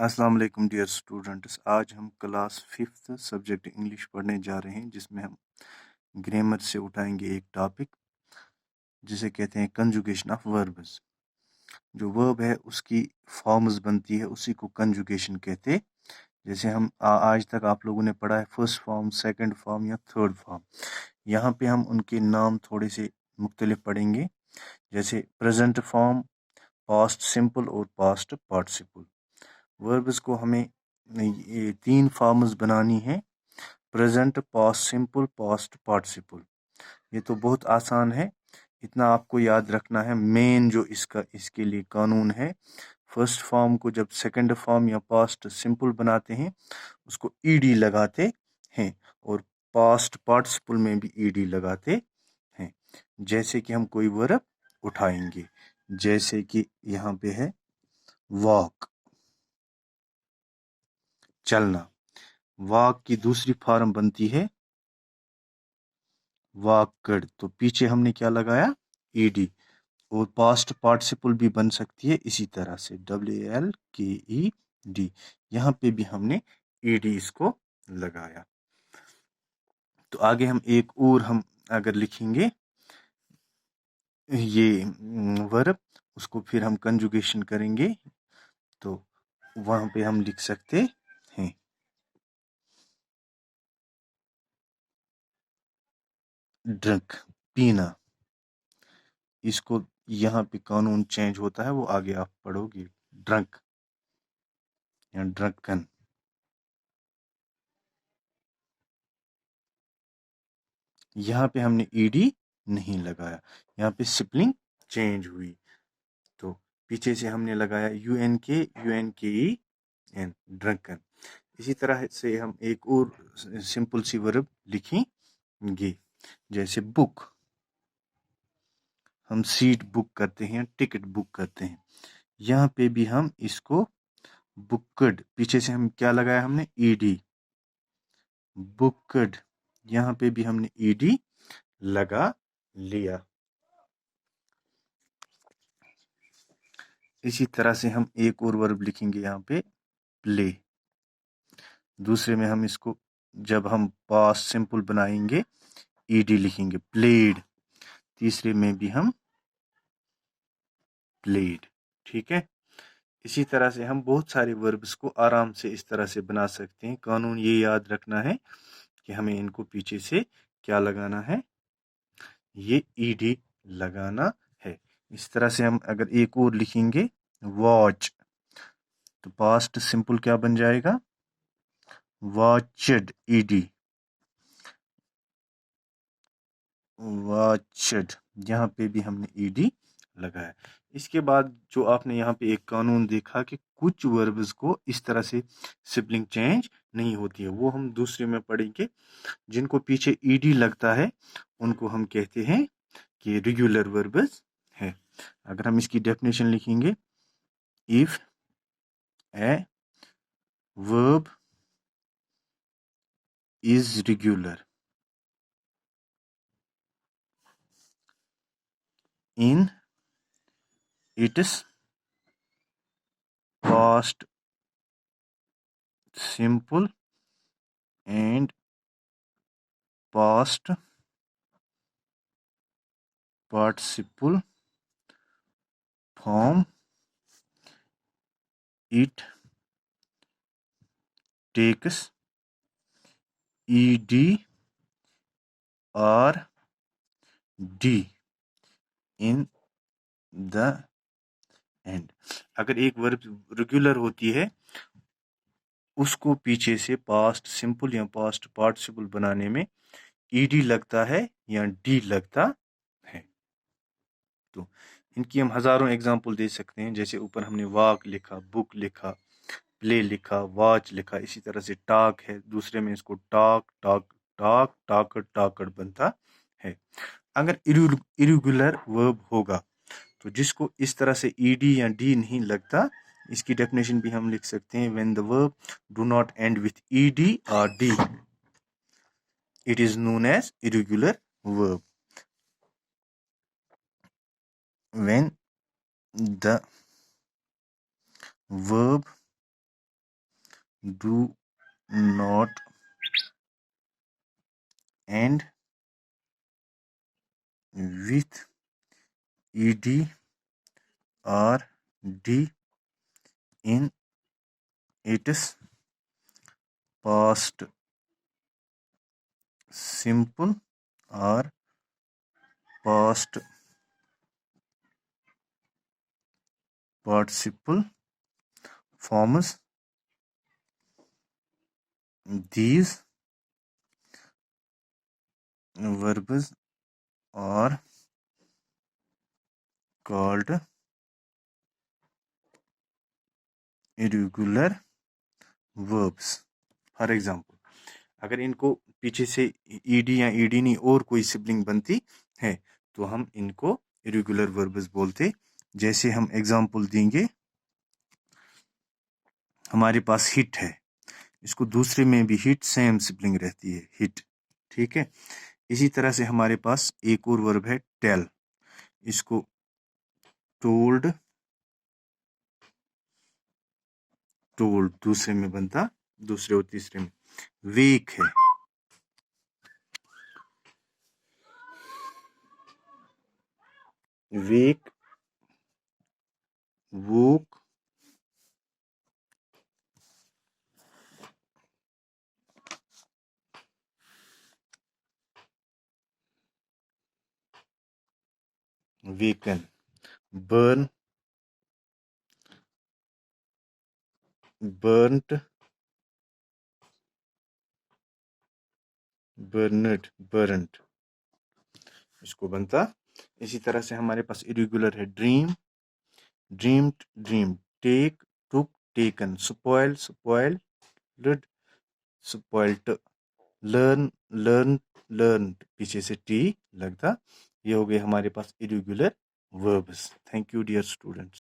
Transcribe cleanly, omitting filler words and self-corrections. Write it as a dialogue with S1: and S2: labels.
S1: अस्सलाम वालेकुम dear students. आज हम क्लास 5th सब्जेक्ट इंग्लिश पढ़ने जा रहे हैं, जिसमें हम ग्रामर से उठाएंगे एक टॉपिक जिसे कहते हैं कंजुगेशन ऑफ वर्ब्स। जो वर्ब है उसकी फॉर्म्स बनती है, उसी को कंजुगेशन कहते हैं। जैसे हम आज तक आप लोगों ने पढ़ा है फर्स्ट फॉर्म, सेकंड फॉर्म या थर्ड फॉर्म। यहाँ पे हम उनके नाम थोड़े से मुख्तलिफ पढ़ेंगे, जैसे प्रेजेंट फॉर्म, पास्ट सिंपल और पास्ट पार्टिसिपल। वर्ब्स को हमें ये 3 फॉर्म्स बनानी है: present, past simple, past participle. ये तो बहुत आसान है, इतना आपको याद रखना है। मेन जो इसके लिए कानून है, फर्स्ट फॉर्म को जब सेकंड फॉर्म या पास्ट सिंपल बनाते हैं उसको ईडी लगाते हैं, और पास्ट पार्टिसिपल में भी ईडी लगाते हैं। जैसे कि हम कोई वर्ब उठाएंगे, जैसे कि यहाँ पे है वॉक, चलना। वॉक की दूसरी फॉर्म बनती है वॉकड, तो पीछे हमने क्या लगाया, ईडी। और पास्ट पार्टिसिपल भी बन सकती है इसी तरह से, WLKED। यहाँ पे भी हमने ईडी इसको लगाया। तो आगे हम एक और हम अगर लिखेंगे ये वर्ब, उसको फिर हम कंजुगेशन करेंगे, तो वहां पे हम लिख सकते हैं ड्रिंक, पीना। इसको यहाँ पे कानून चेंज होता है, वो आगे आप पढ़ोगे। ड्रंक या ड्रंकन। यहाँ पे हमने ईडी नहीं लगाया, यहाँ पे स्पेलिंग चेंज हुई, तो पीछे से हमने लगाया UNKEN, ड्रंकन। इसी तरह से हम एक और सिंपल सी वर्ब लिखेंगे, जैसे बुक। हम सीट बुक करते हैं, टिकट बुक करते हैं। यहाँ पे भी हम इसको बुकड, पीछे से हम क्या लगाया, हमने ईडी, बुकड। यहाँ पे भी हमने ईडी लगा लिया। इसी तरह से हम एक और वर्ब लिखेंगे यहाँ पे, प्ले। दूसरे में हम इसको, जब हम पास्ट सिंपल बनाएंगे, ईडी लिखेंगे, प्लेड। तीसरे में भी हम प्लेड। ठीक है। इसी तरह से हम बहुत सारे वर्ब्स को आराम से इस तरह से बना सकते हैं। कानून ये याद रखना है कि हमें इनको पीछे से क्या लगाना है, ये ईडी लगाना है। इस तरह से हम अगर एक और लिखेंगे वॉच, तो पास्ट सिंपल क्या बन जाएगा, वॉचड, ईडी, वॉचड। यहाँ पे भी हमने ईडी लगाया। इसके बाद जो आपने यहाँ पे एक कानून देखा कि कुछ वर्ब्स को इस तरह से स्पेलिंग चेंज नहीं होती है, वो हम दूसरे में पढ़ेंगे। जिनको पीछे ईडी लगता है उनको हम कहते हैं कि रेगुलर वर्ब्स है। अगर हम इसकी डेफिनेशन लिखेंगे, if a verb is regular in its past simple and past participle form, it takes ed or d in the end। अगर एक वर्ब रेगुलर होती है, उसको पीछे से पास्ट सिंपल या पास्ट पार्टिसिपल बनाने में ईडी लगता है या डी लगता है। तो इनकी हम हजारों एग्जाम्पल दे सकते हैं। जैसे ऊपर हमने वॉक लिखा, बुक लिखा, प्ले लिखा, वॉच लिखा। इसी तरह से टॉक है, दूसरे में इसको talk, talk, talk, talked, talked बनता है। अगर इरेगुलर वर्ब होगा, तो जिसको इस तरह से ईडी या डी नहीं लगता, इसकी डेफिनेशन भी हम लिख सकते हैं, when the verb do not end with ED और D, it is known as irregular verb. When the verb do not end with ed or d in its past simple or past participle forms. These verbs are called irregular verbs. For example, अगर इनको पीछे से ED या ED नहीं और कोई sibling बनती है तो हम इनको इरेगुलर वर्ब्स बोलते। जैसे हम एग्जाम्पल देंगे, हमारे पास हिट है, इसको दूसरे में भी हिट सेम सिबलिंग रहती है, हिट, ठीक है। इसी तरह से हमारे पास एक और वर्ब है टेल, इसको टोल्ड, टोल्ड दूसरे में बनता, दूसरे और तीसरे में। वेक है, wake, woke, woken, burn, burnt, burned, burnt, इसको बनता। इसी तरह से हमारे पास इरेगुलर है dream, dreamed, dream, take, took, taken, spoil, spoiled, spoilt, learn, learn, learn, पीछे से टी लगता। ये हो गए हमारे पास irregular verbs. Thank you dear students.